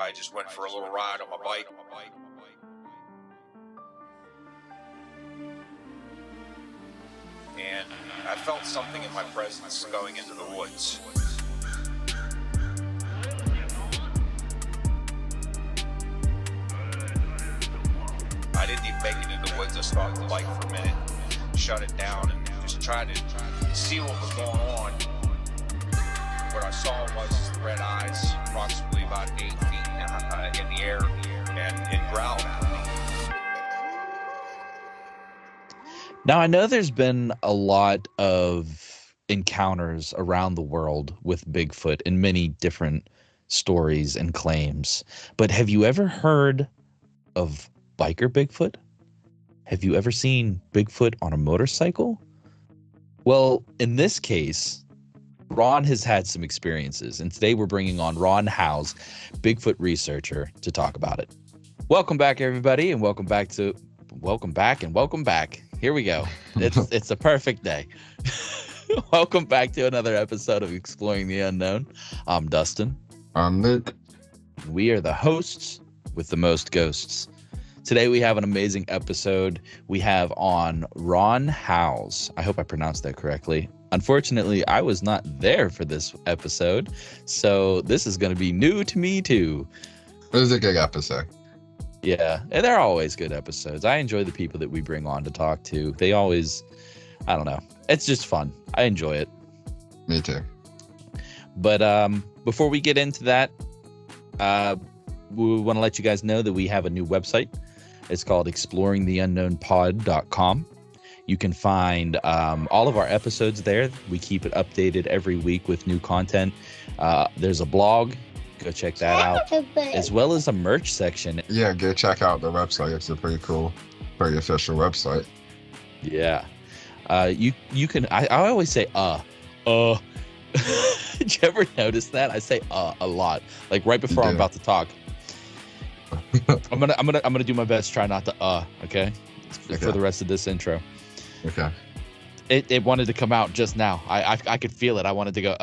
I just went for a little ride on my bike. And I felt something in my presence going into the woods. I didn't even make it into the woods. I stopped the bike for a minute, shut it down, and just tried to see what was going on. What I saw was red eyes, approximately about 8 feet in the air, and it growled at me. Now, I know there's been a lot of encounters around the world with Bigfoot in many different stories and claims, but have you ever heard of Biker Bigfoot? Have you ever seen Bigfoot on a motorcycle? Well, in this case, Ron has had some experiences, and today we're bringing on Ron Howes, Bigfoot researcher, to talk about it. Welcome back, everybody, and welcome back. Here we go. It's a perfect day. Welcome back to another episode of Exploring the Unknown. I'm Dustin. I'm Nick. We are the hosts with the most ghosts. Today we have an amazing episode. We have on Ron Howes. I hope I pronounced that correctly. Unfortunately, I was not there for this episode, so this is going to be new to me too. It was a good episode. Yeah, and they're always good episodes. I enjoy the people that we bring on to talk to. They always, I don't know, it's just fun. I enjoy it. Me too. But before we get into that, we want to let you guys know that we have a new website. It's called exploringtheunknownpod.com. You can find all of our episodes there. We keep it updated every week with new content. There's a blog. Go check that out, as well as a merch section. Yeah, go check out the website. It's a pretty cool, pretty official website. Yeah. You can, I always say, Did you ever notice that? I say, a lot. Like right before I'm about to talk. I'm gonna do my best to try not to okay? For the rest of this intro. Okay. It wanted to come out just now. I could feel it. I wanted to go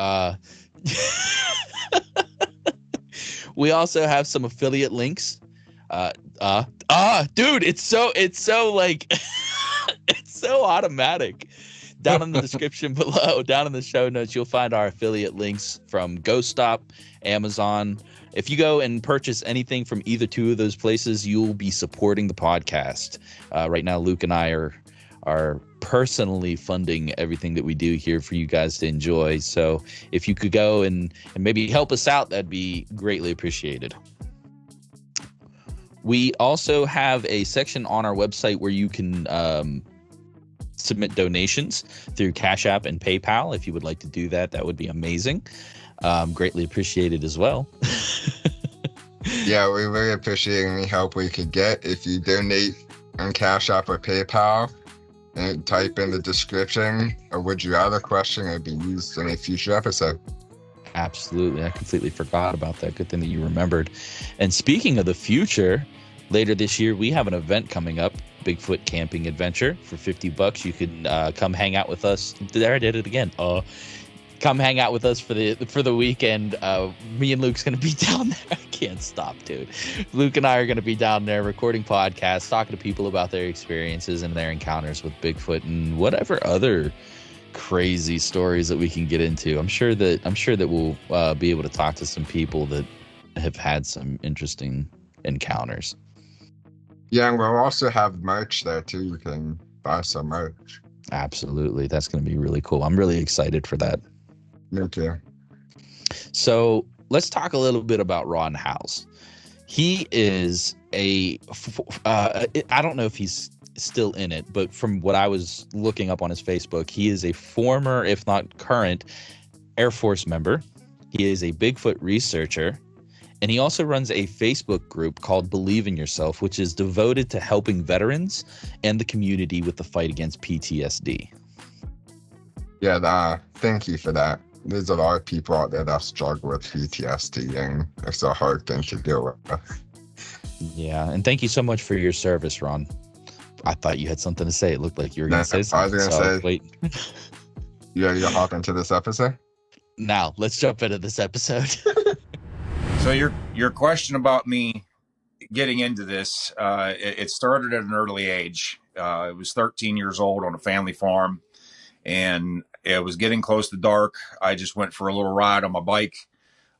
We also have some affiliate links. Dude, it's so like it's so automatic. Down in the description below, down in the show notes, you'll find our affiliate links from Ghost Stop, Amazon. If you go and purchase anything from either two of those places, you'll be supporting the podcast. Right now, Luke and I are personally funding everything that we do here for you guys to enjoy. So if you could go and maybe help us out, that'd be greatly appreciated. We also have a section on our website where you can submit donations through Cash App and PayPal. If you would like to do that, that would be amazing. Greatly appreciated as well. Yeah, we really appreciate any help we could get. If you donate on Cash App or PayPal and type in the description a would you rather question, it'll be used in a future episode. Absolutely. I completely forgot about that. Good thing that you remembered. And speaking of the future, later this year, we have an event coming up, Bigfoot Camping Adventure. For $50, you can come hang out with us. There, I did it again. Come hang out with us for the weekend. Me and Luke's going to be down there. I can't stop, dude. Luke and I are going to be down there recording podcasts, talking to people about their experiences and their encounters with Bigfoot and whatever other crazy stories that we can get into. I'm sure that we'll be able to talk to some people that have had some interesting encounters. Yeah, and we'll also have merch there too. You can buy some merch. Absolutely. That's going to be really cool. I'm really excited for that. Me too. So let's talk a little bit about Ron Howes. He is I don't know if he's still in it, but from what I was looking up on his Facebook, he is a former, if not current, Air Force member. He is a Bigfoot researcher, and he also runs a Facebook group called Believe in Yourself, which is devoted to helping veterans and the community with the fight against PTSD. Yeah, thank you for that. There's a lot of people out there that struggle with PTSD, and it's a hard thing to deal with. Yeah, and thank you so much for your service, Ron. I thought you had something to say. It looked like you were going to say something. I was going to say, wait. You ready to hop into this episode? Now, let's jump into this episode. So your question about me getting into this, it started at an early age. I was 13 years old on a family farm, and it was getting close to dark. I just went for a little ride on my bike.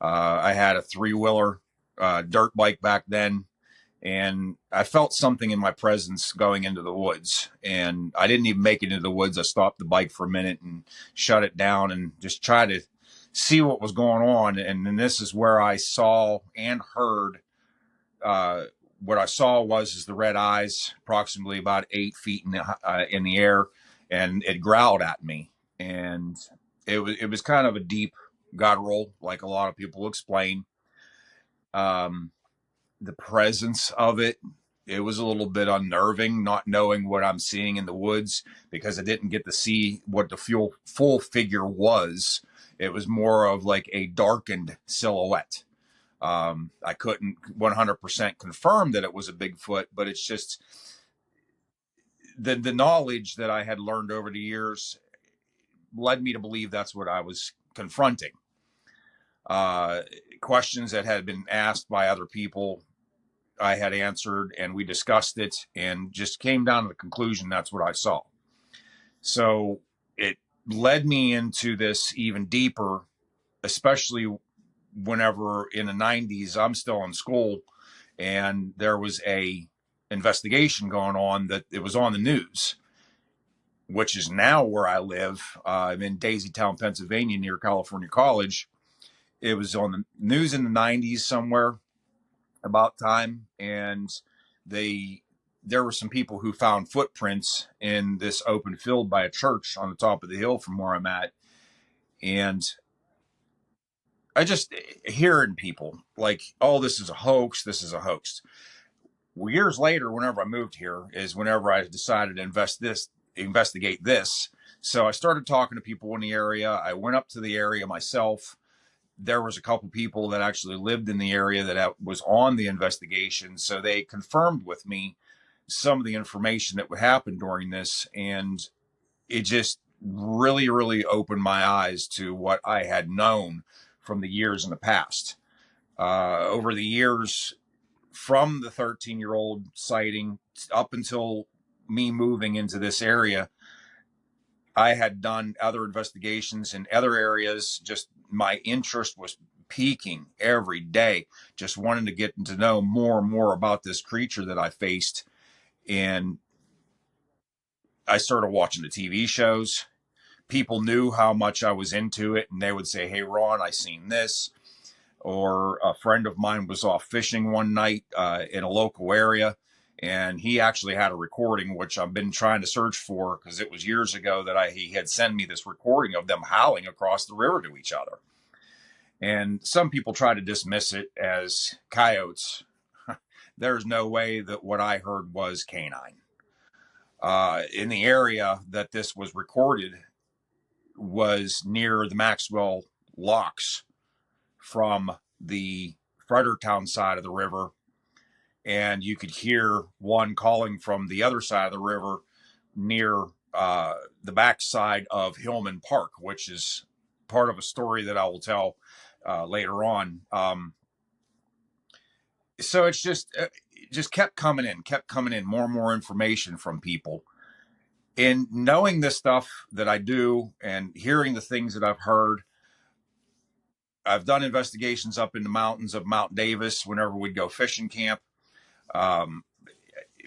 I had a three-wheeler dirt bike back then, and I felt something in my presence going into the woods. And I didn't even make it into the woods. I stopped the bike for a minute and shut it down and just tried to see what was going on. And then this is where I saw and heard. Uh, what I saw was is the red eyes, approximately about 8 feet in the air, and it growled at me. And it was kind of a deep guttural, like a lot of people explain. Um, the presence of it was a little bit unnerving, not knowing what I'm seeing in the woods, because I didn't get to see what the full figure was. It was more of like a darkened silhouette. I couldn't 100% confirm that it was a Bigfoot, but it's just the knowledge that I had learned over the years led me to believe that's what I was confronting. Uh, Questions that had been asked by other people, I had answered, and we discussed it, and just came down to the conclusion that's what I saw. So it led me into this even deeper, especially whenever in the 90s I'm still in school, and there was a investigation going on that it was on the news, which is now where I live. I'm in Daisytown, Pennsylvania, near California College. It was on the news in the 90s somewhere about time, and they there were some people who found footprints in this open field by a church on the top of the hill from where I'm at. And I just hearing people like, oh, this is a hoax, this is a hoax. Well, years later, whenever I moved here, is whenever I decided to investigate this. So I started talking to people in the area. I went up to the area myself. There was a couple people that actually lived in the area that was on the investigation, so they confirmed with me some of the information that would happen during this, and it just really, really opened my eyes to what I had known from the years in the past. Over the years, from the 13-year-old sighting up until me moving into this area, I had done other investigations in other areas. Just my interest was peaking every day, just wanting to get to know more and more about this creature that I faced. And I started watching the TV shows. People knew how much I was into it, and they would say, "Hey, Ron, I seen this." Or a friend of mine was off fishing one night in a local area, and he actually had a recording, which I've been trying to search for, because it was years ago that he had sent me this recording of them howling across the river to each other. And some people try to dismiss it as coyotes. There's no way that what I heard was canine. In the area that this was recorded was near the Maxwell locks from the Fredericktown side of the river, and you could hear one calling from the other side of the river near the backside of Hillman Park, which is part of a story that I will tell later on. So it's just kept coming in, more and more information from people. And knowing this stuff that I do and hearing the things that I've heard, I've done investigations up in the mountains of Mount Davis whenever we'd go fishing camp. Um,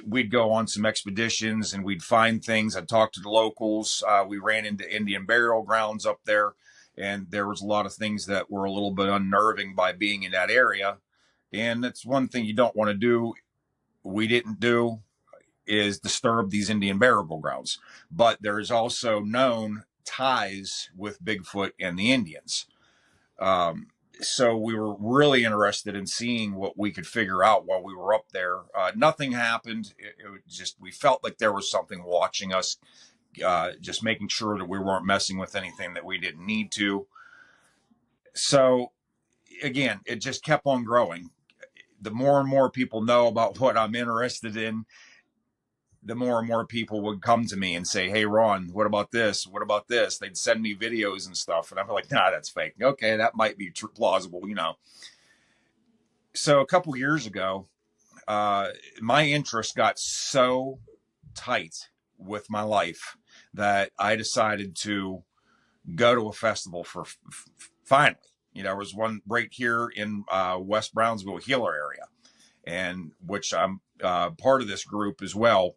we'd go on some expeditions and we'd find things. I'd talk to the locals. We ran into Indian burial grounds up there, and there was a lot of things that were a little bit unnerving by being in that area. And that's one thing you don't want to do. We didn't do is disturb these Indian burial grounds. But there is also known ties with Bigfoot and the Indians. So we were really interested in seeing what we could figure out while we were up there. Nothing happened. It just, we felt like there was something watching us, just making sure that we weren't messing with anything that we didn't need to. So again, it just kept on growing. The more and more people know about what I'm interested in, the more and more people would come to me and say, "Hey, Ron, what about this? What about this?" They'd send me videos and stuff. And I'm like, "Nah, that's fake." Okay, that might be plausible, So a couple years ago, my interest got so tight with my life that I decided to go to a festival for finally. There was one right here in West Brownsville, Healer area, and which I'm part of this group as well.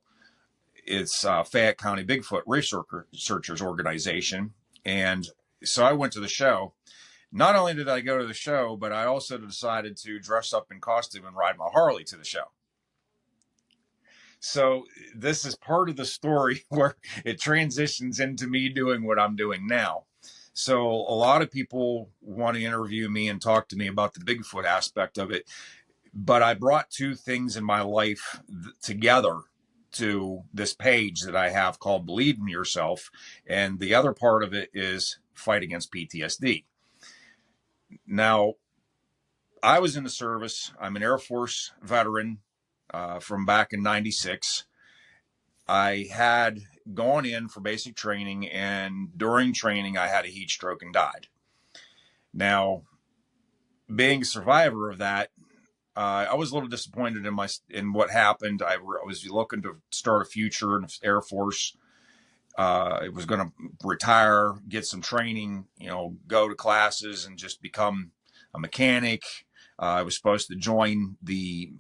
It's Fayette County Bigfoot Researchers Organization. And so I went to the show. Not only did I go to the show, but I also decided to dress up in costume and ride my Harley to the show. So this is part of the story where it transitions into me doing what I'm doing now. So a lot of people want to interview me and talk to me about the Bigfoot aspect of it, but I brought two things in my life together to this page that I have called Believe in Yourself. And the other part of it is fight against PTSD. Now, I was in the service. I'm an Air Force veteran from back in 96. I had gone in for basic training, and during training, I had a heat stroke and died. Now, being a survivor of that, I was a little disappointed in what happened. I was looking to start a future in the Air Force. I was going to retire, get some training, go to classes and just become a mechanic. I was supposed to join the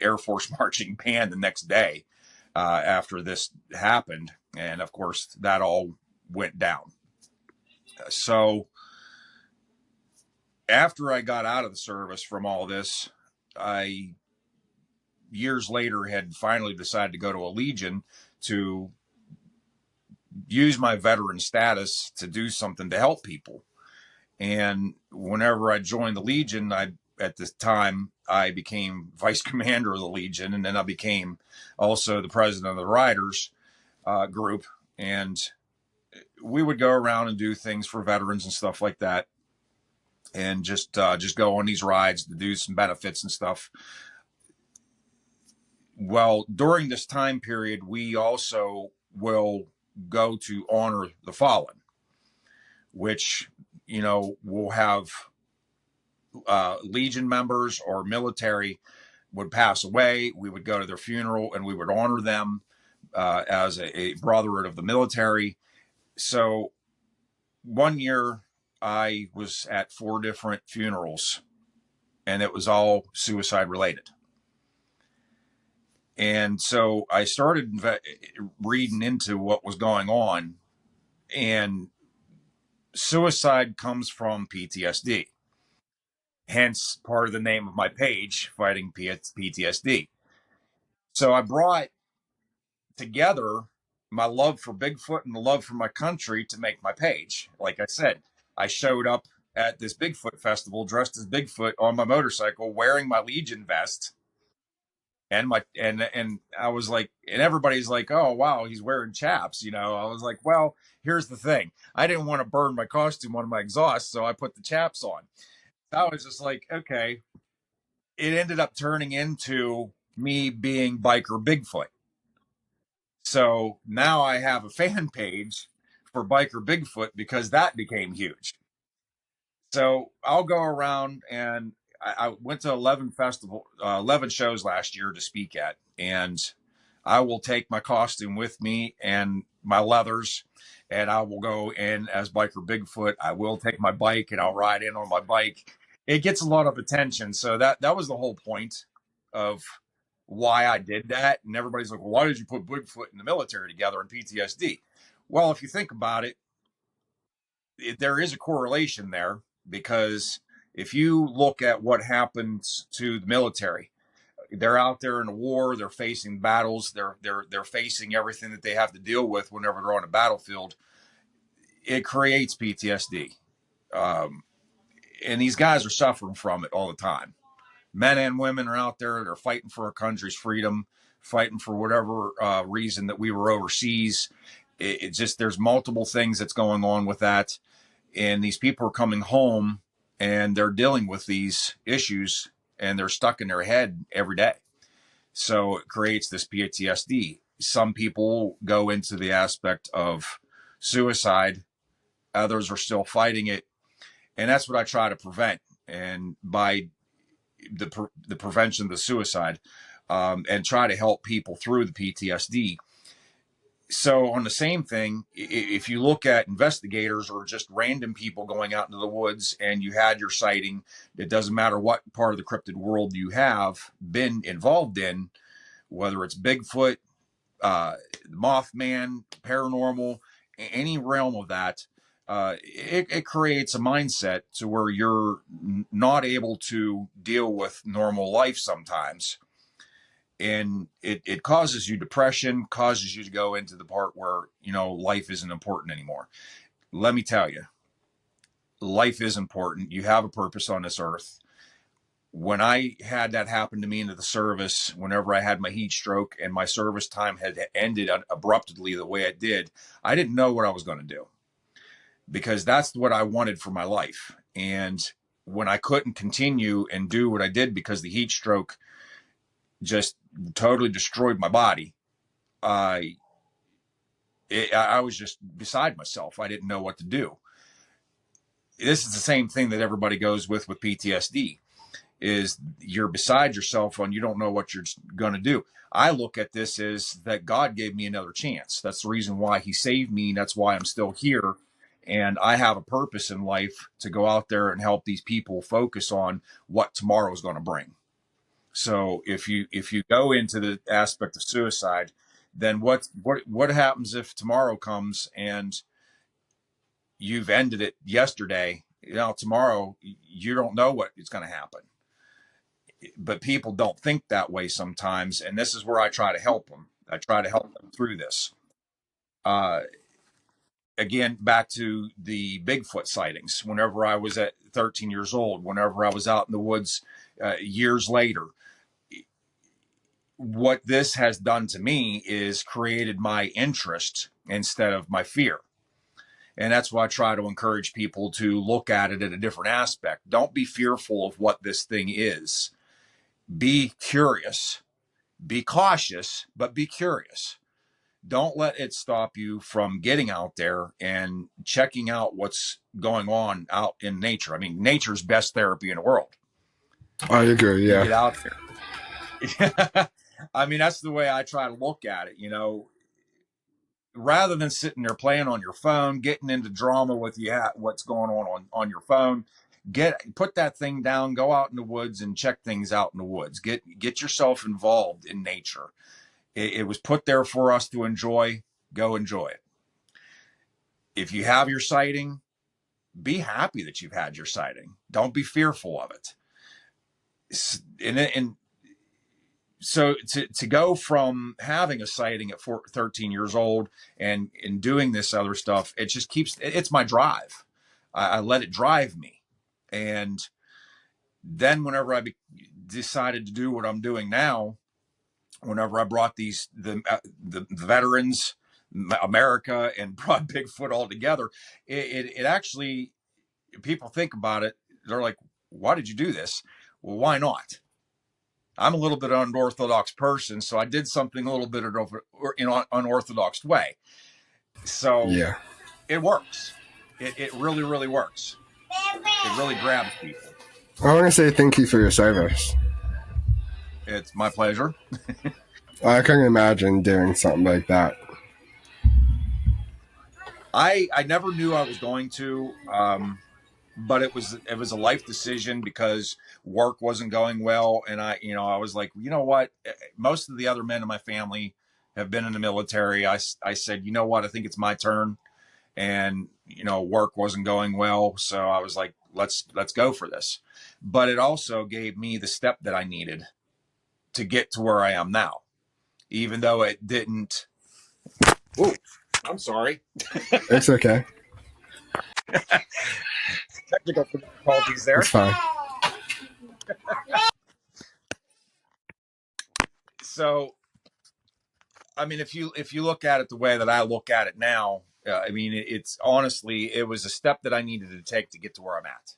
Air Force marching band the next day after this happened. And of course, that all went down. So after I got out of the service from all this, I years later had finally decided to go to a Legion to use my veteran status to do something to help people. And whenever I joined the Legion, at this time, I became vice commander of the Legion, and then I became also the president of the Riders group. And we would go around and do things for veterans and stuff like that, and just go on these rides to do some benefits and stuff. Well, during this time period, we also will go to honor the fallen, which, will have Legion members or military would pass away. We would go to their funeral and we would honor them as a brotherhood of the military. So one year I was at 4 different funerals, and it was all suicide related. And so I started reading into what was going on, and suicide comes from PTSD. Hence part of the name of my page, Fighting PTSD. So I brought together my love for Bigfoot and the love for my country to make my page. Like I said, I showed up at this Bigfoot festival dressed as Bigfoot on my motorcycle, wearing my Legion vest. And I was like, and everybody's like, oh wow, he's wearing chaps. I was like, well, here's the thing. I didn't want to burn my costume on my exhaust, so I put the chaps on. I was just like, okay. It ended up turning into me being Biker Bigfoot. So now I have a fan page for Biker Bigfoot because that became huge. So I'll go around, and I went to 11 shows last year to speak at, and I will take my costume with me and my leathers, and I will go in as Biker Bigfoot. I will take my bike and I'll ride in on my bike. It gets a lot of attention. So that was the whole point of why I did that. And everybody's like, well, why did you put Bigfoot in the military together and PTSD? Well, if you think about it, there is a correlation there, because if you look at what happens to the military, they're out there in a war, they're facing battles, they're facing everything that they have to deal with whenever they're on a battlefield. It creates PTSD. And these guys are suffering from it all the time. Men and women are out there, they're fighting for our country's freedom, fighting for whatever reason that we were overseas. It's just, there's multiple things that's going on with that. And these people are coming home and they're dealing with these issues, and they're stuck in their head every day. So it creates this PTSD. Some people go into the aspect of suicide. Others are still fighting it. And that's what I try to prevent. And by the prevention of the suicide, and try to help people through the PTSD. So on the same thing, if you look at investigators or just random people going out into the woods and you had your sighting, it doesn't matter what part of the cryptid world you have been involved in, whether it's Bigfoot, Mothman, paranormal, any realm of that, it creates a mindset to where you're not able to deal with normal life sometimes. And it causes you depression, causes you to go into the part where, life isn't important anymore. Let me tell you, life is important. You have a purpose on this earth. When I had that happen to me into the service, whenever I had my heat stroke and my service time had ended abruptly the way it did, I didn't know what I was going to do, because that's what I wanted for my life. And when I couldn't continue and do what I did because the heat stroke just totally destroyed my body, I was just beside myself. I didn't know what to do. This is the same thing that everybody goes with PTSD, is you're beside yourself and you don't know what you're going to do. I look at this as that God gave me another chance. That's the reason why he saved me. And that's why I'm still here. And I have a purpose in life to go out there and help these people focus on what tomorrow is going to bring. So if you go into the aspect of suicide, then what happens if tomorrow comes and you've ended it yesterday? Tomorrow you don't know what is going to happen. But people don't think that way sometimes, and this is where I try to help them. I try to help them through this. Again, back to the Bigfoot sightings. Whenever I was at 13 years old, whenever I was out in the woods years later, what this has done to me is created my interest instead of my fear. And that's why I try to encourage people to look at it at a different aspect. Don't be fearful of what this thing is. Be curious, be cautious, but be curious. Don't let it stop you from getting out there and checking out what's going on out in nature. I mean, nature's best therapy in the world. I agree, yeah. You get out there. I mean, that's the way I try to look at it, rather than sitting there playing on your phone, getting into drama with what's going on your phone. Put that thing down, go out in the woods and check things out in the woods. Get yourself involved in nature. It was put there for us to enjoy. Go enjoy it. If you have your sighting, be happy that you've had your sighting. Don't be fearful of it. And so to go from having a sighting at 13 years old and doing this other stuff, it just it's my drive. I let it drive me. And then whenever I decided to do what I'm doing now, whenever I brought the veterans, America, and brought Bigfoot all together, it actually, people think about it, they're like, why did you do this? Well, why not? I'm a little bit unorthodox person, so I did something a little bit in an unorthodox way. So yeah, it works. It really, really works. It really grabs people. I want to say thank you for your service. It's my pleasure. I couldn't imagine doing something like that. I never knew I was going to, but it was a life decision because work wasn't going well, and I was like, you know what? Most of the other men in my family have been in the military. I said, you know what? I think it's my turn, and work wasn't going well, so I was like, let's go for this. But it also gave me the step that I needed to get to where I am now, even though it didn't. Ooh, I'm sorry. It's okay. Technical difficulties there. It's fine. So, I mean, if you look at it the way that I look at it now, I mean, it's honestly, it was a step that I needed to take to get to where I'm at.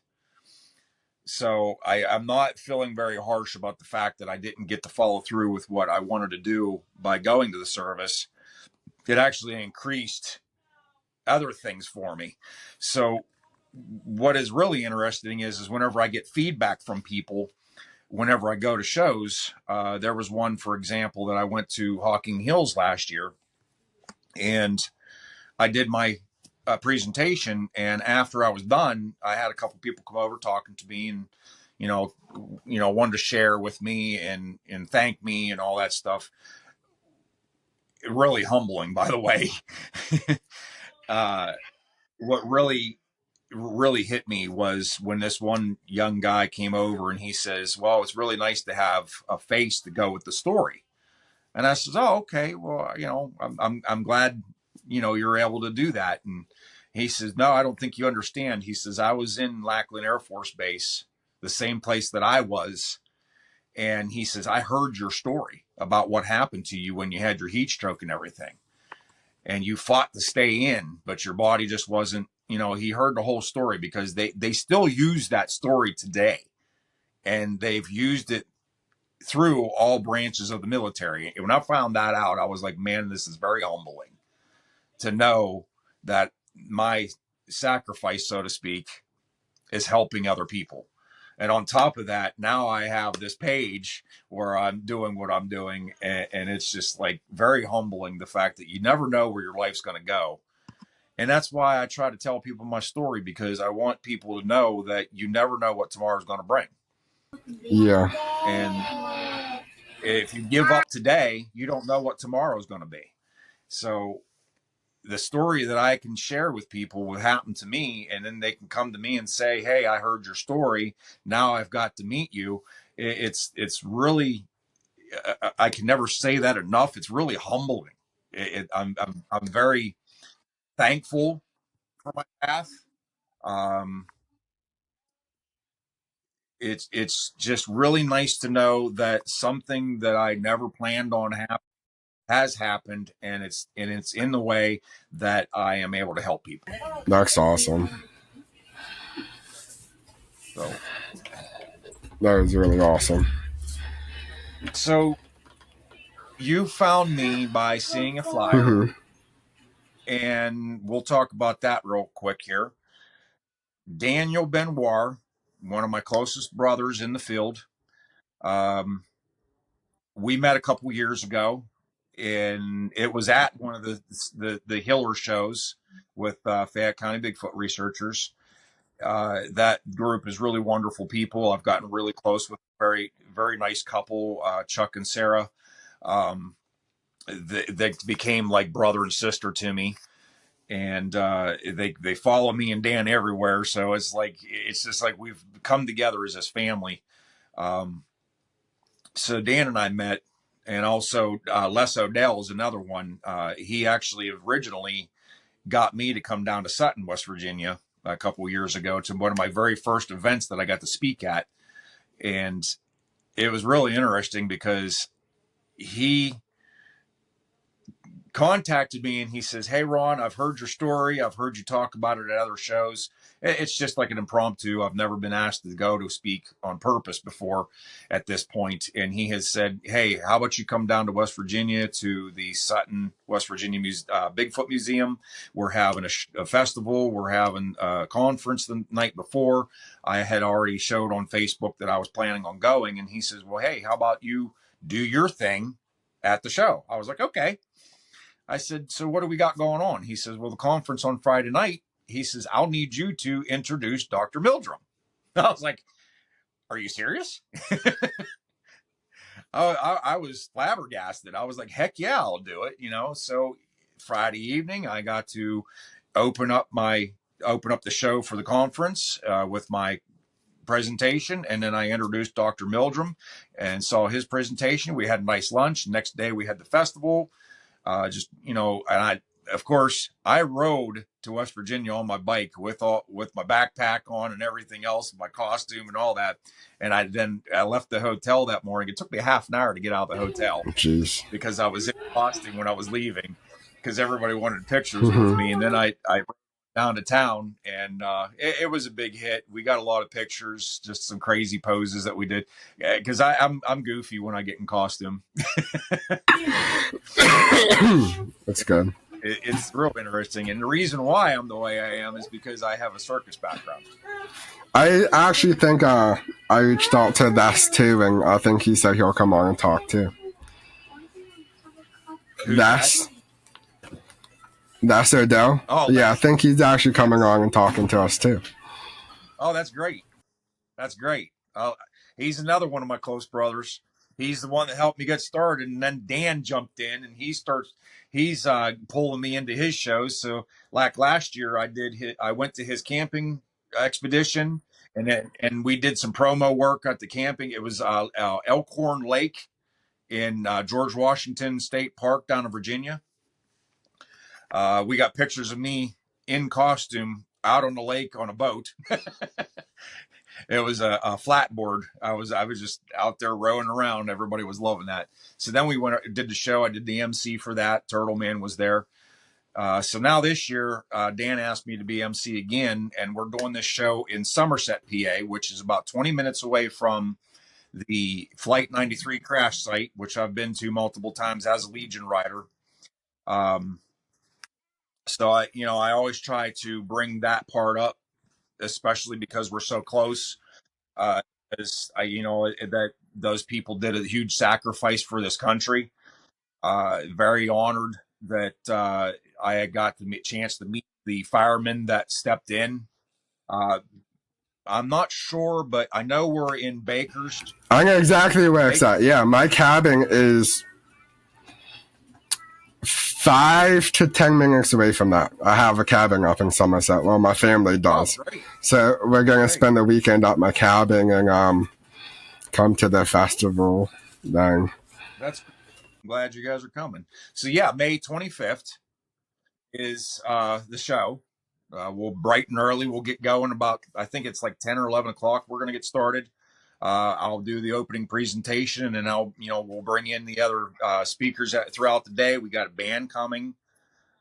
So I'm not feeling very harsh about the fact that I didn't get to follow through with what I wanted to do by going to the service. It actually increased other things for me. So what is really interesting is whenever I get feedback from people, whenever I go to shows. There was one, for example, that I went to Hocking Hills last year, and I did my presentation. And after I was done, I had a couple people come over talking to me, and wanted to share with me and thank me and all that stuff. Really humbling, by the way. What really hit me was when this one young guy came over and he says, "Well, it's really nice to have a face to go with the story." And I says, "Oh, okay. Well, I'm glad, you're able to do that." And he says, "No, I don't think you understand." He says, "I was in Lackland Air Force Base, the same place that I was." And he says, "I heard your story about what happened to you when you had your heat stroke and everything. And you fought to stay in, but your body just wasn't," he heard the whole story, because they still use that story today. And they've used it through all branches of the military. And when I found that out, I was like, man, this is very humbling to know that my sacrifice, so to speak, is helping other people. And on top of that, now I have this page where I'm doing what I'm doing. And it's just like very humbling, the fact that you never know where your life's going to go. And that's why I try to tell people my story, because I want people to know that you never know what tomorrow's going to bring. Yeah. And if you give up today, you don't know what tomorrow is going to be. So the story that I can share with people will happen to me, and then they can come to me and say, "Hey, I heard your story. Now I've got to meet you." It's really, I can never say that enough. It's really humbling. I'm very thankful for my path. Um, it's just really nice to know that something that I never planned on happening has happened, and it's in the way that I am able to help people. That's awesome. So That is really awesome. so you found me by seeing a flyer, Mhm. and we'll talk about that real quick here. Daniel Benoit, one of my closest brothers in the field. Um, we met a couple years ago, and it was at one of the Hiller shows with Fayette County Bigfoot researchers. That group is really wonderful people. I've gotten really close with a very, very nice couple, Chuck and Sarah. They became like brother and sister to me, and they follow me and Dan everywhere. So it's just like we've come together as this family. So Dan and I met, and also Les Odell is another one. He actually originally got me to come down to Sutton, West Virginia, a couple years ago, to one of my very first events that I got to speak at. And it was really interesting because he contacted me and he says, "Hey, Ron, I've heard your story. I've heard you talk about it at other shows." It's just like an impromptu. I've never been asked to go to speak on purpose before at this point. And he has said, "Hey, how about you come down to West Virginia to the Sutton, West Virginia Bigfoot Museum? We're having a festival. We're having a conference the night before." I had already showed on Facebook that I was planning on going. And he says, "Well, hey, how about you do your thing at the show?" I was like, "Okay." I said, "So what do we got going on?" He says, "Well, the conference on Friday night." He says, "I'll need you to introduce Dr. Mildrum." I was like, "Are you serious?" I was flabbergasted. I was like, "Heck yeah, I'll do it." So Friday evening, I got to open up the show for the conference with my presentation, and then I introduced Dr. Mildrum and saw his presentation. We had a nice lunch. Next day, we had the festival. And of course, I rode to West Virginia on my bike with my backpack on and everything else, my costume and all that. And I left the hotel that morning. It took me half an hour to get out of the hotel. Jeez. Because I was in costume when I was leaving, because everybody wanted pictures with Mhm. me. And then I down to town, and it was a big hit. We got a lot of pictures, just some crazy poses that we did, because I'm goofy when I get in costume. That's good. It's real interesting, and the reason why I'm the way I am is because I have a circus background. I actually think I reached out to Das too, and I think he said he'll come on and talk too. Who's Das Odell. Oh, Yeah, I think he's actually coming on and talking to us too. Oh, that's great. That's great. He's another one of my close brothers. He's the one that helped me get started, and then Dan jumped in, and he's pulling me into his shows. So, like last year, I went to his camping expedition, and we did some promo work at the camping. It was Elkhorn Lake in George Washington State Park down in Virginia. We got pictures of me in costume out on the lake on a boat. It was a flat board. I was just out there rowing around. Everybody was loving that. So then we did the show. I did the MC for that. Turtle Man was there. So now this year, Dan asked me to be MC again, and we're doing this show in Somerset, PA, which is about 20 minutes away from the Flight 93 crash site, which I've been to multiple times as a Legion rider. So I always try to bring that part up, especially because we're so close. As that those people did a huge sacrifice for this country. Very honored that I had got the chance to meet the firemen that stepped in. I'm not sure, but I know we're in Baker's. I know exactly where it's at. Yeah, my cabin is 5 to 10 minutes away from that. I have a cabin up in Somerset. Well, my family does. Oh, so we're going to spend the weekend at my cabin and come to the festival then. I'm glad you guys are coming. So yeah, May 25th is the show. We'll bright and early. We'll get going about, I think it's like 10 or 11 o'clock. We're going to get started. I'll do the opening presentation, and then we'll bring in the other speakers throughout the day. We got a band coming.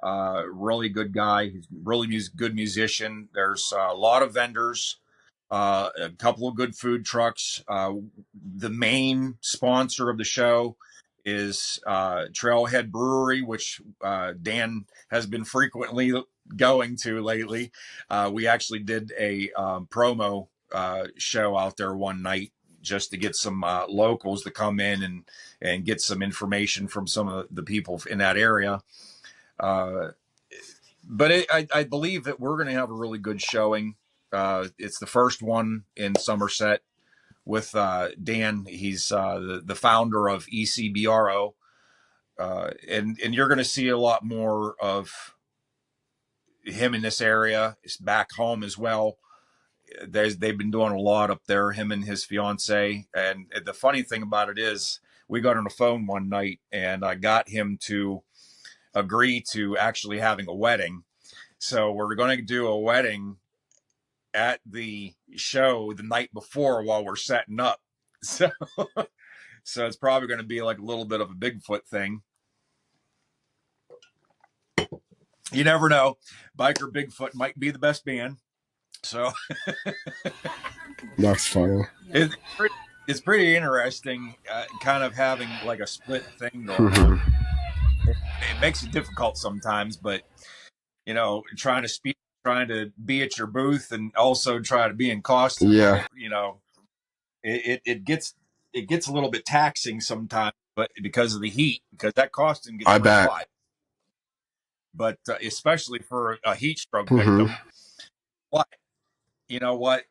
Really good guy. He's really good musician. There's a lot of vendors, a couple of good food trucks. The main sponsor of the show is Trailhead Brewery, which Dan has been frequently going to lately. We actually did a promo show out there one night just to get some locals to come in and get some information from some of the people in that area. But I believe that we're going to have a really good showing. It's the first one in Somerset with Dan. He's the founder of ECBRO. And you're going to see a lot more of him in this area. It's back home as well. They've been doing a lot up there, him and his fiance. And the funny thing about it is we got on the phone one night and I got him to agree to actually having a wedding. So we're going to do a wedding at the show the night before while we're setting up. So it's probably going to be like a little bit of a Bigfoot thing. You never know. Biker Bigfoot might be the best band. So that's funny. It's pretty interesting, kind of having like a split thing going on. It makes it difficult sometimes, but trying to be at your booth and also try to be in costume. Yeah. It gets a little bit taxing sometimes, but because of the heat, because that costume gets hot. But especially for a heat stroke victim. But you know what?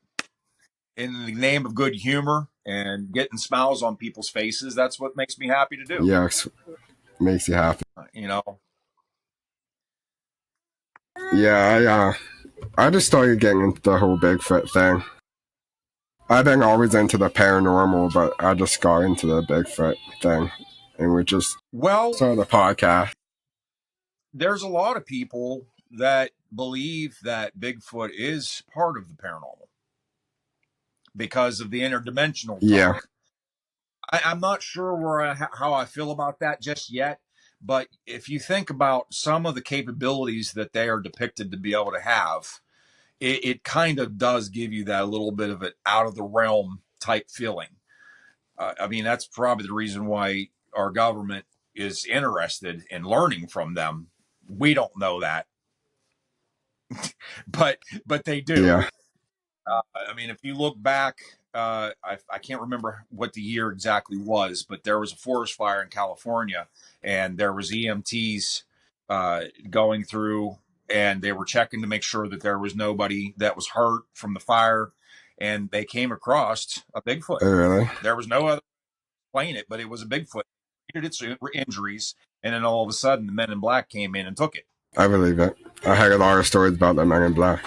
In the name of good humor and getting smiles on people's faces, that's what makes me happy to do. Yes, makes you happy. Yeah, I just started getting into the whole Bigfoot thing. I've been always into the paranormal, but I just got into the Bigfoot thing, and we just started the podcast. There's a lot of people that believe that Bigfoot is part of the paranormal because of the interdimensional talk. Yeah. I'm not sure how I feel about that just yet, but if you think about some of the capabilities that they are depicted to be able to have, it kind of does give you that little bit of an out of the realm type feeling. I mean, that's probably the reason why our government is interested in learning from them. We don't know that, but they do. Yeah. I mean, if you look back I can't remember what the year exactly was, but there was a forest fire in California, and there was EMTs going through, and they were checking to make sure that there was nobody that was hurt from the fire, and they came across a Bigfoot. Oh, really? There was no other explain it, but it was a Bigfoot. It treated its injuries, and then all of a sudden, the Men in Black came in and took it. I believe it. I heard a lot of stories about the Men in Black.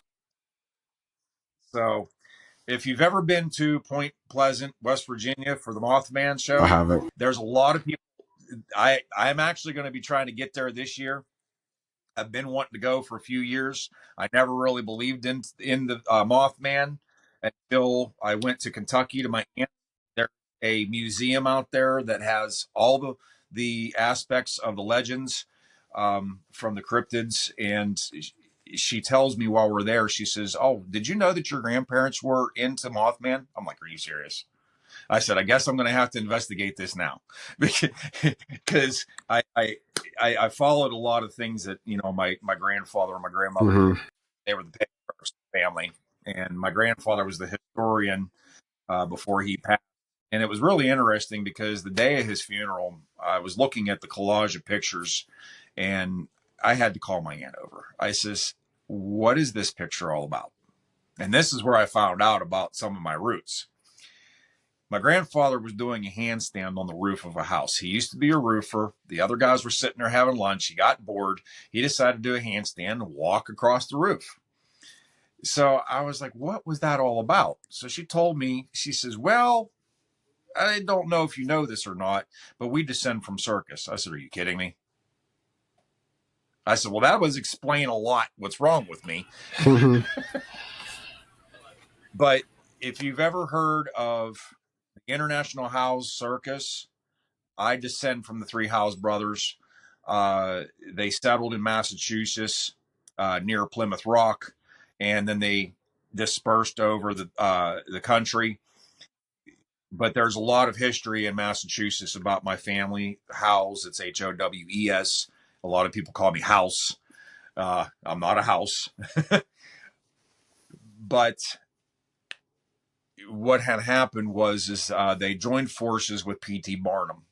So, if you've ever been to Point Pleasant, West Virginia for the Mothman show, I haven't. there's a lot of people. I'm actually going to be trying to get there this year. I've been wanting to go for a few years. I never really believed in the Mothman until I went to Kentucky to my aunt. There's a museum out there that has all the aspects of the legends from the cryptids, and she tells me while we're there, she says, "Oh, did you know that your grandparents were into Mothman?" I'm like, "Are you serious?" I said, "I guess I'm going to have to investigate this now," because I followed a lot of things that my grandfather and my grandmother, Mm-hmm. they were the Picard family, and my grandfather was the historian before he passed. And it was really interesting because the day of his funeral, I was looking at the collage of pictures, and I had to call my aunt over. I says, "What is this picture all about?" And this is where I found out about some of my roots. My grandfather was doing a handstand on the roof of a house. He used to be a roofer. The other guys were sitting there having lunch. He got bored. He decided to do a handstand and walk across the roof. So I was like, "What was that all about?" So she told me, she says, "Well, I don't know if you know this or not, but we descend from circus." I said, "Are you kidding me?" I said, "Well, that was explain a lot what's wrong with me." But if you've ever heard of the International House Circus, I descend from the three House brothers. They settled in Massachusetts near Plymouth Rock, and then they dispersed over the country. But there's a lot of history in Massachusetts about my family. Howes, it's Howes. A lot of people call me House. I'm not a house. But what had happened was they joined forces with P.T. Barnum.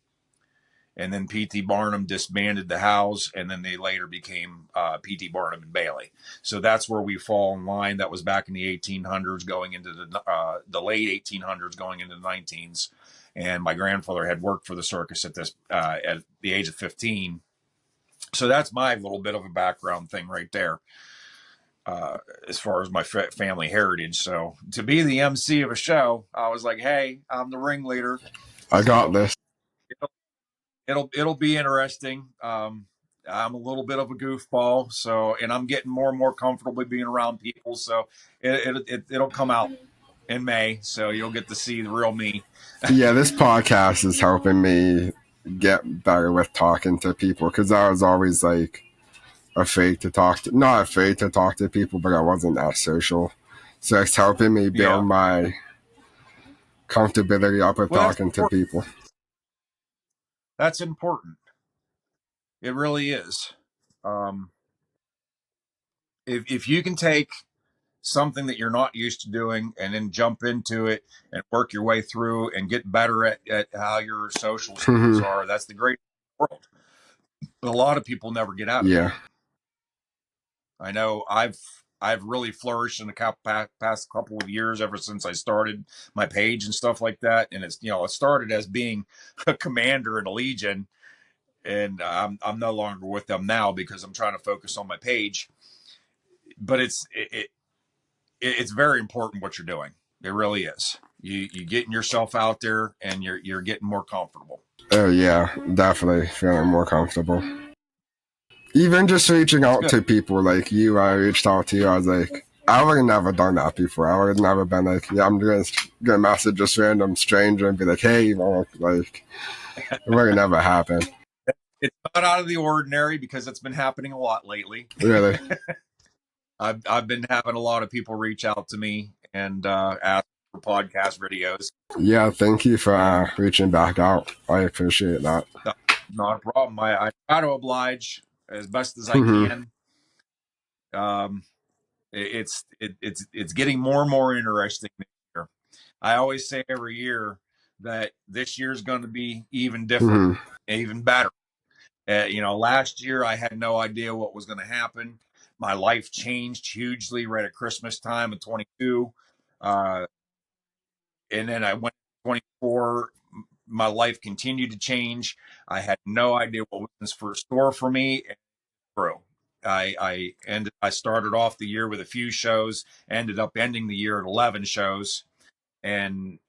And then P.T. Barnum disbanded the Howes, and then they later became P.T. Barnum and Bailey. So that's where we fall in line. That was back in the 1800s, going into the late 1800s, going into the 19s. And my grandfather had worked for the circus at the age of 15. So that's my little bit of a background thing right there, as far as my family heritage. So to be the MC of a show, I was like, "Hey, I'm the ringleader. I got this. It'll be interesting." I'm a little bit of a goofball, and I'm getting more and more comfortable being around people. So it'll come out in May, so you'll get to see the real me. Yeah, this podcast is helping me get better with talking to people, because I was always like not afraid to talk to people, but I wasn't that social. So it's helping me build my comfortability up with talking to people. That's important. It really is. If you can take something that you're not used to doing and then jump into it and work your way through and get better at how your social skills are, that's the great world. But a lot of people never get out of it. I know I've really flourished in the past couple of years, ever since I started my page and stuff like that. And it's, it started as being a commander in a legion, and I'm no longer with them now because I'm trying to focus on my page. But it's very important what you're doing. It really is. You getting yourself out there, and you're getting more comfortable. Oh yeah, definitely feeling more comfortable. Even just reaching out to people like you, I reached out to you. I was like, I would have never done that before. I would have never been like, yeah, I'm gonna message this random stranger and be like, hey, like, it would have never happened. It's not out of the ordinary because it's been happening a lot lately. Really? I've been having a lot of people reach out to me and ask for podcast videos. Yeah, thank you for reaching back out. I appreciate that. Not a problem. I try to oblige as best as I can. It's getting more and more interesting this year. I always say every year that this year's going to be even different, even better. Last year I had no idea what was going to happen. My life changed hugely right at Christmas time of 22. And then I went to 24. My life continued to change. I had no idea what was in for store for me. Through. I started off the year with a few shows, ended up ending the year at 11 shows. And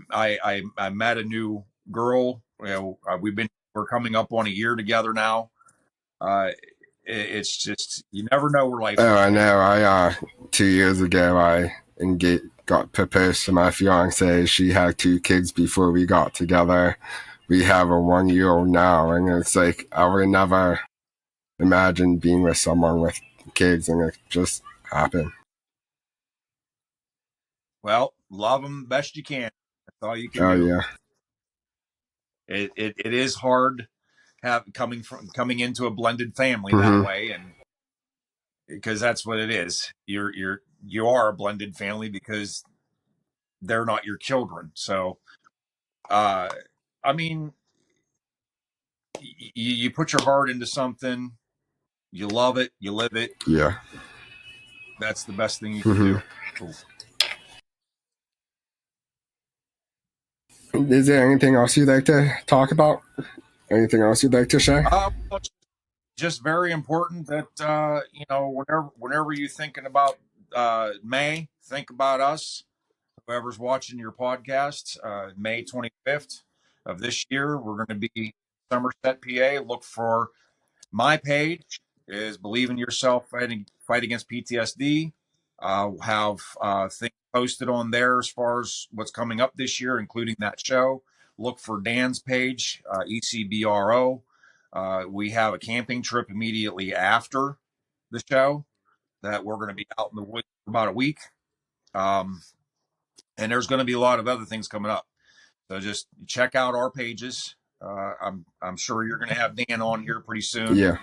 I met a new girl. We're coming up on a year together now. It's just, you never know where life's Oh, I going. know. I 2 years ago, got proposed to my fiance. She had 2 kids before we got together. We have a 1-year-old now, and it's like I would never imagine being with someone with kids, and it just happened. Well, love them best you can. That's all you can Oh do. yeah. It is hard coming into a blended family that way, and because that's what it is. You are a blended family because they're not your children. So, I mean, you put your heart into something, you love it, you live it. Yeah. That's the best thing you can do. Is there anything else you'd like to talk about? Anything else you'd like to share? Well, just very important that whenever you're thinking about May, think about us. Whoever's watching your podcast, May 25th of this year, we're going to be in Somerset, PA. Look for my page is Believe in Yourself, Fight Against PTSD. Have things posted on there as far as what's coming up this year, including that show. Look for Dan's page, ECBRO. We have a camping trip immediately after the show that we're going to be out in the woods for about a week. And there's going to be a lot of other things coming up. So just check out our pages. I'm sure you're going to have Dan on here pretty soon. Yeah.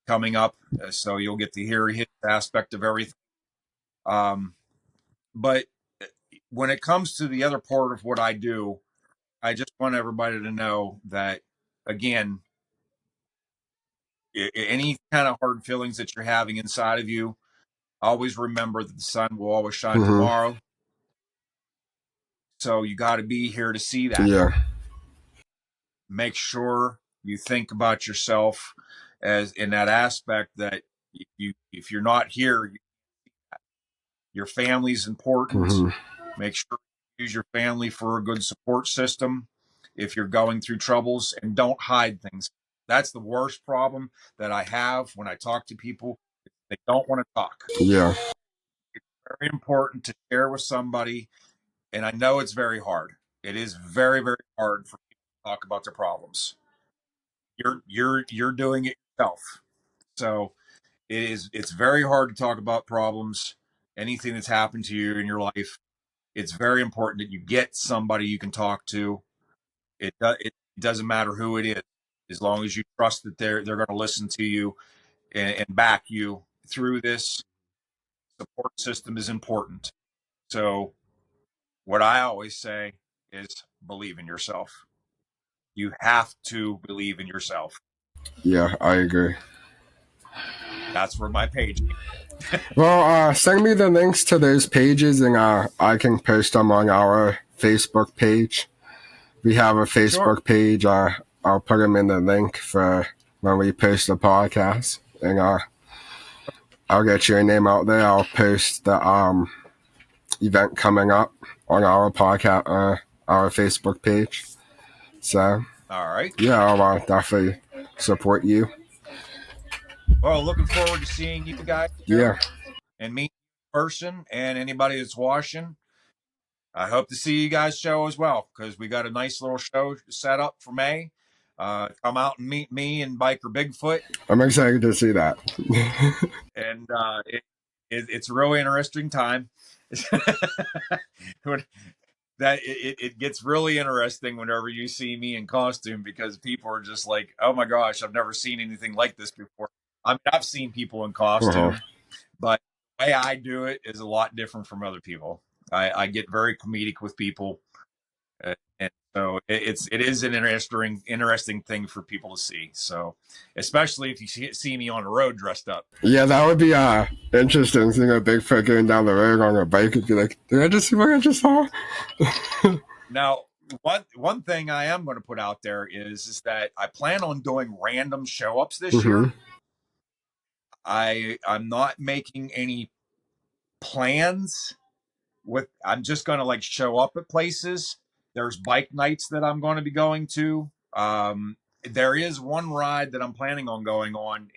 Coming up, so you'll get to hear his aspect of everything. But when it comes to the other part of what I do, I just want everybody to know that, again, any kind of hard feelings that you're having inside of you, always remember that the sun will always shine tomorrow. So you got to be here to see that. Yeah. Make sure you think about yourself as in that aspect that if you're not here, your family's important. Make sure you use your family for a good support system if you're going through troubles, and don't hide things. That's the worst problem that I have when I talk to people. They don't want to talk. Yeah. It's very important to share with somebody, and I know it's very hard. It is very, very hard for people to talk about their problems. You're doing it yourself. So it's very hard to talk about problems, anything that's happened to you in your life. It's very important that you get somebody you can talk to. It doesn't matter who it is, as long as you trust that they're going to listen to you and back you through this. Support system is important. So what I always say is believe in yourself. You have to believe in yourself. Yeah, I agree. That's where my page came. Well, send me the links to those pages, and I can post them on our Facebook page. We have a Facebook page. I'll put them in the link for when we post the podcast, and I'll get your name out there. I'll post the event coming up on our podcast, our Facebook page. So, all right. Yeah, I'll definitely support you. Well, looking forward to seeing you guys. Yeah. And meet in person, and anybody that's watching. I hope to see you guys show as well, because we got a nice little show set up for May. Come out and meet me and Biker Bigfoot. I'm excited to see that. And it's a really interesting time. It gets really interesting whenever you see me in costume, because people are just like, oh my gosh, I've never seen anything like this before. I mean, I've seen people in costume, but the way I do it is a lot different from other people. I get very comedic with people, and so it is an interesting thing for people to see. So, especially if you see me on the road dressed up. Yeah, that would be interesting, seeing a Bigfoot going down the road on a bike and be like, did I just see what I just saw? Now, one thing I am going to put out there is that I plan on doing random show ups this year. I'm not making any plans I'm just going to like show up at places. There's bike nights that I'm going to be going to. There is one ride that I'm planning on going on.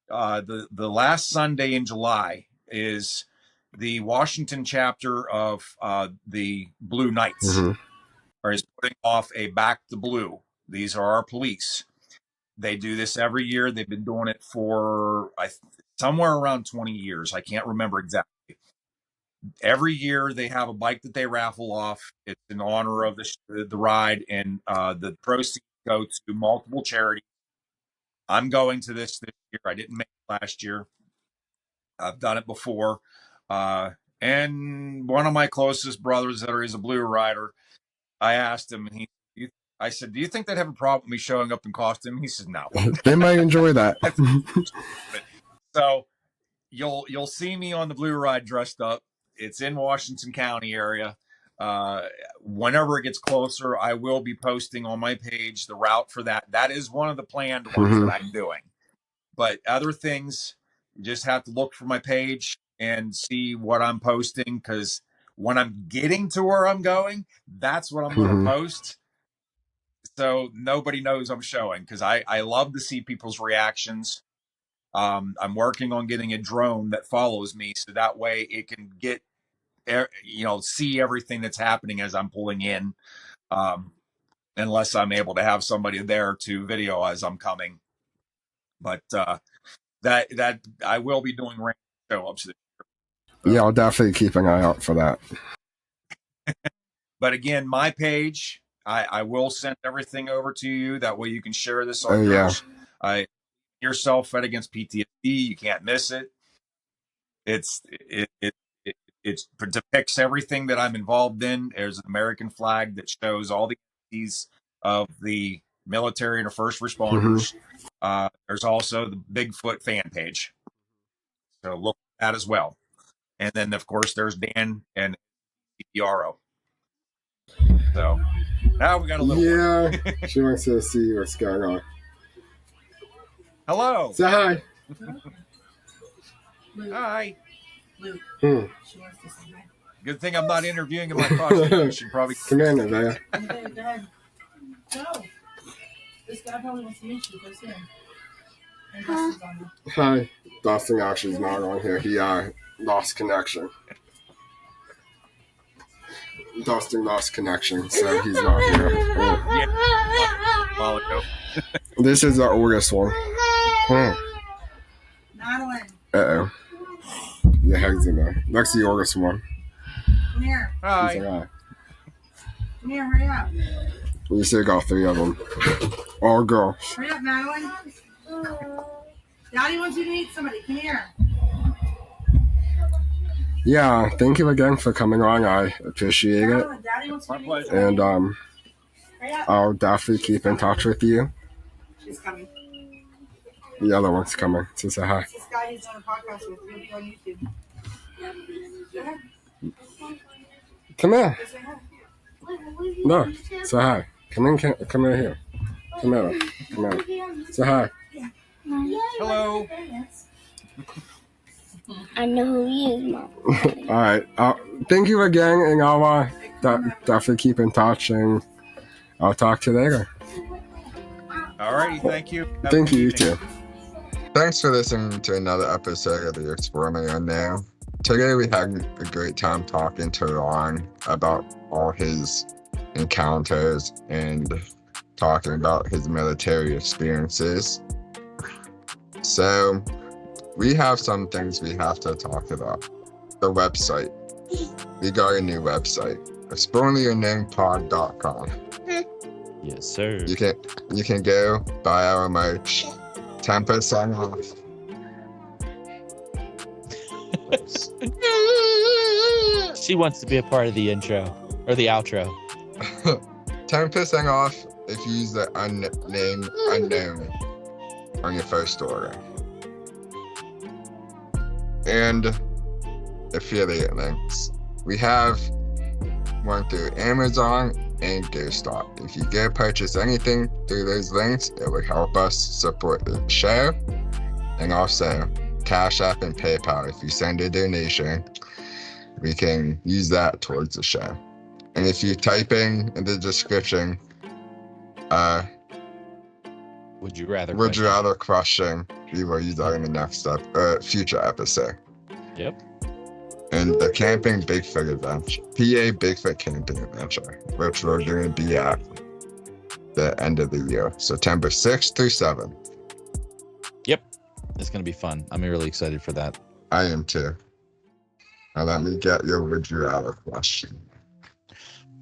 The last Sunday in July is the Washington chapter of the Blue Knights is putting off a Back to Blue. These are our police. They do this every year. They've been doing it for somewhere around 20 years. I can't remember exactly. Every year they have a bike that they raffle off. It's in honor of the ride, and the proceeds go to multiple charities. I'm going to this year. I didn't make it last year. I've done it before. And one of my closest brothers that is a blue rider, I asked him, and I said, do you think they'd have a problem with me showing up in costume? He said, no. They might enjoy that. So you'll see me on the blue ride dressed up. It's in Washington County area. Whenever it gets closer, I will be posting on my page the route for that. That is one of the planned ones that I'm doing. But other things, you just have to look for my page and see what I'm posting, because when I'm getting to where I'm going, that's what I'm going to post. So nobody knows I'm showing, because I love to see people's reactions. I'm working on getting a drone that follows me, so that way it can get, see everything that's happening as I'm pulling in, unless I'm able to have somebody there to video as I'm coming. But that I will be doing random show-ups. Yeah, I'll definitely keep an eye out for that. But again, my page, I will send everything over to you. That way you can share this on yours. Yourself fed against PTSD. You can't miss it. It depicts everything that I'm involved in. There's an American flag that shows all the entities of the military and the first responders. There's also the Bigfoot fan page. So look at that as well. And then, of course, there's Dan and CPRO. So now we got a little one. She wants to see what's going on. Hello. Say hi. Hi. Luke. She wants to say hi. Good thing I'm not interviewing in my costume. She probably come in, Nevaeh. Okay, go ahead. No. This guy probably wants to meet you. Go see him. And Dustin's on there. Hi. Dustin actually is not on here. He lost connection. Dustin lost connection, so he's not here. This is the oldest one. Madeline. Uh-oh. The head's in there. That's the oldest one. Come here. Hi. Come here, hurry up. You still got 3 of them. All girls. Hurry up, Madeline. Daddy wants you to meet somebody. Come here. Yeah, thank you again for coming on. I appreciate it. Daddy wants you to meet somebody. And I'll definitely keep in touch with you. She's coming. The other one's coming to say hi. This guy he's on a podcast with. He'll be on YouTube. Go ahead. Come here. Say hi. No, say hi. Come in here. Come here. Say hi. Hello. I know who he is, Mom. All right. Thank you again, and I'll definitely keep in touch, and I'll talk to you later. All righty. Thank you. Thank you, you too. Thanks for listening to another episode of the Exploring Unknown. Today we had a great time talking to Ron about all his encounters and talking about his military experiences. So we have some things we have to talk about. The website. We got a new website. exploringunknownpod.com. Yes, sir. You can go buy our merch. 10% off. She wants to be a part of the intro or the outro. 10% off if you use the unnamed unknown on your first order. And affiliate links. We have one through Amazon and GoStop. If you go purchase anything through those links, it would help us support the show. And also Cash App and PayPal. If you send a donation, we can use that towards the show. And if you type in the description, Would you rather question, we will use that in the next future episode. Yep. And the Camping Bigfoot Adventure, PA Bigfoot Camping Adventure, which we're going to be at the end of the year, September 6th through 7th. Yep. It's going to be fun. I'm really excited for that. I am too. Now let me get your would you rather question.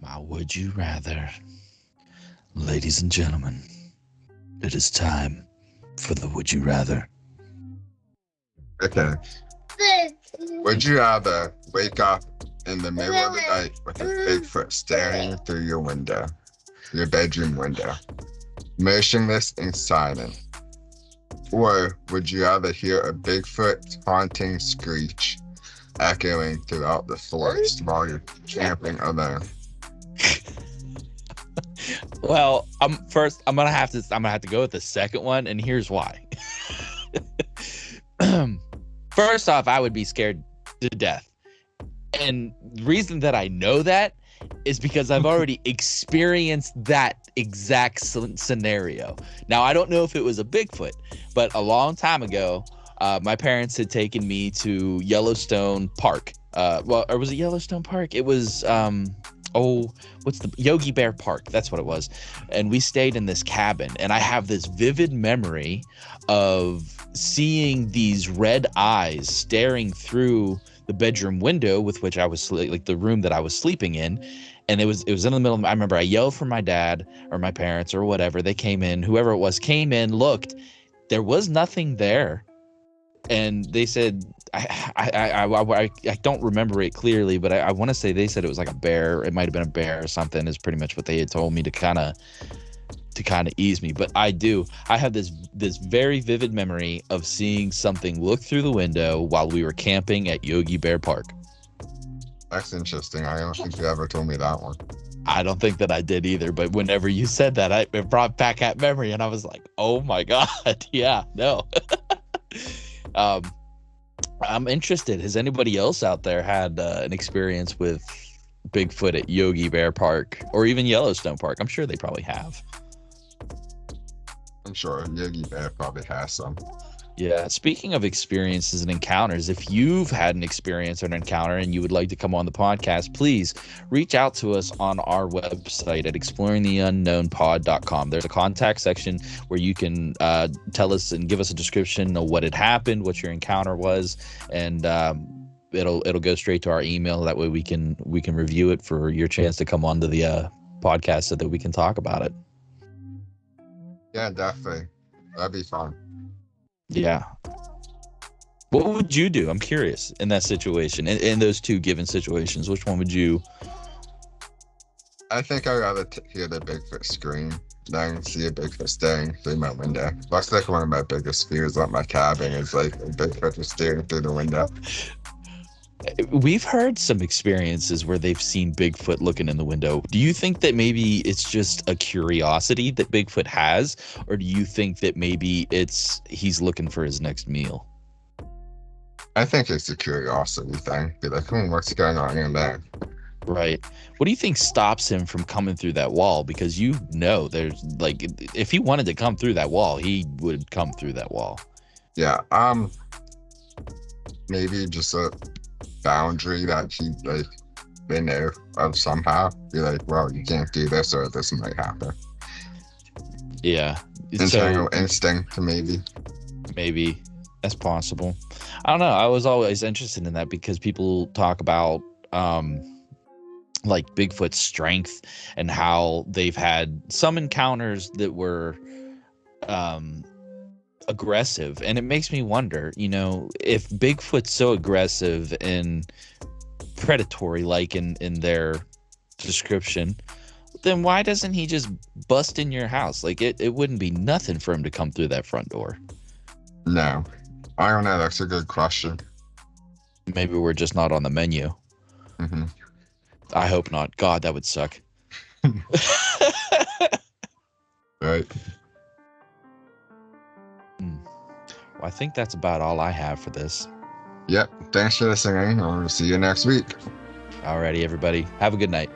My would you rather. Ladies and gentlemen, it is time for the would you rather. Okay. Would you rather wake up in the middle of the night with a Bigfoot staring through your window, your bedroom window, motionless and silent? Or would you rather hear a Bigfoot haunting screech echoing throughout the forest while you're camping alone? Well, I'm gonna have to go with the second one, and here's why. First off, I would be scared to death. And the reason that I know that is because I've already experienced that exact scenario. Now, I don't know if it was a Bigfoot, but a long time ago, my parents had taken me to Yellowstone Park. Or was it Yellowstone Park? It was, what's the Yogi Bear Park? That's what it was. And we stayed in this cabin, and I have this vivid memory of seeing these red eyes staring through the bedroom window with which I was like the room that I was sleeping in. And it was in the middle of, I remember I yelled for my dad or my parents or whatever. They came in, whoever it was came in, looked, there was nothing there. And they said, I don't remember it clearly, but I want to say they said it was like a bear. It might've been a bear or something is pretty much what they had told me to kind of ease me. But I have this very vivid memory of seeing something look through the window while we were camping at Yogi Bear Park. That's interesting. I don't think you ever told me that one. I don't think that I did either, but whenever you said that, it brought back that memory, and I was like, oh my God, yeah, no. I'm interested. Has anybody else out there had an experience with Bigfoot at Yogi Bear Park or even Yellowstone Park? I'm sure they probably have. I'm sure Yogi Bear probably has some. Yeah. Speaking of experiences and encounters, if you've had an experience or an encounter and you would like to come on the podcast, please reach out to us on our website at exploringtheunknownpod.com. There's a contact section where you can tell us and give us a description of what had happened, what your encounter was, and it'll go straight to our email. That way we can review it for your chance to come onto the podcast so that we can talk about it. Yeah, definitely. That'd be fun. Yeah. What would you do? I'm curious in that situation. In those two given situations, which one would you? I think I'd rather hear the Bigfoot scream than see a Bigfoot staring through my window. That's like one of my biggest fears at my cabin is like a Bigfoot is staring through the window. We've heard some experiences where they've seen Bigfoot looking in the window. Do you think that maybe it's just a curiosity that Bigfoot has, or do you think that maybe he's looking for his next meal? I think it's a curiosity thing. Be like, what's going on in there? Right. What do you think stops him from coming through that wall? Because there's like, if he wanted to come through that wall, he would come through that wall. Yeah. Maybe just a boundary that they know of somehow. Be like, well, you can't do this or this might happen. Yeah. Internal instinct, maybe. Maybe. That's possible. I don't know. I was always interested in that because people talk about like Bigfoot's strength and how they've had some encounters that were aggressive, and it makes me wonder, if Bigfoot's so aggressive and predatory like in their description, then why doesn't he just bust in your house? Like it wouldn't be nothing for him to come through that front door. No, I don't know. That's a good question. Maybe we're just not on the menu. Mm-hmm. I hope not. God, that would suck. Right. Well, I think that's about all I have for this. Yep. Thanks for listening. I'll see you next week. Alrighty, everybody. Have a good night.